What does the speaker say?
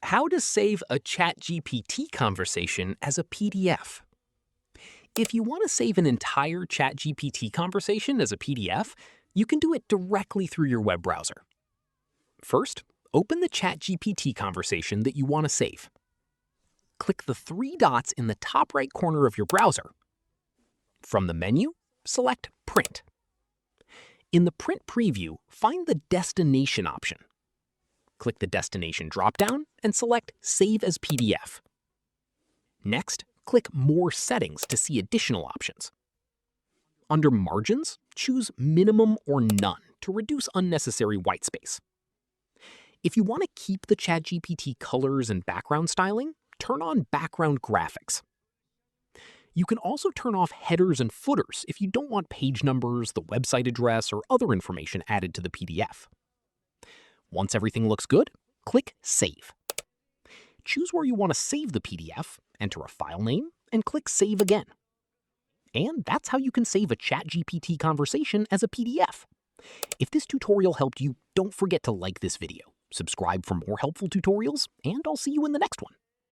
How to save a ChatGPT conversation as a PDF. If you want to save an entire ChatGPT conversation as a PDF, you can do it directly through your web browser. First, open the ChatGPT conversation that you want to save. Click the three dots in the top right corner of your browser. From the menu, select Print. In the Print preview, find the Destination option. Click the Destination dropdown and select Save as PDF. Next, click More Settings to see additional options. Under Margins, choose Minimum or None to reduce unnecessary white space. If you want to keep the ChatGPT colors and background styling, turn on Background Graphics. You can also turn off headers and footers if you don't want page numbers, the website address, or other information added to the PDF. Once everything looks good, click Save. Choose where you want to save the PDF, enter a file name, and click Save again. And that's how you can save a ChatGPT conversation as a PDF. If this tutorial helped you, don't forget to like this video, subscribe for more helpful tutorials, and I'll see you in the next one.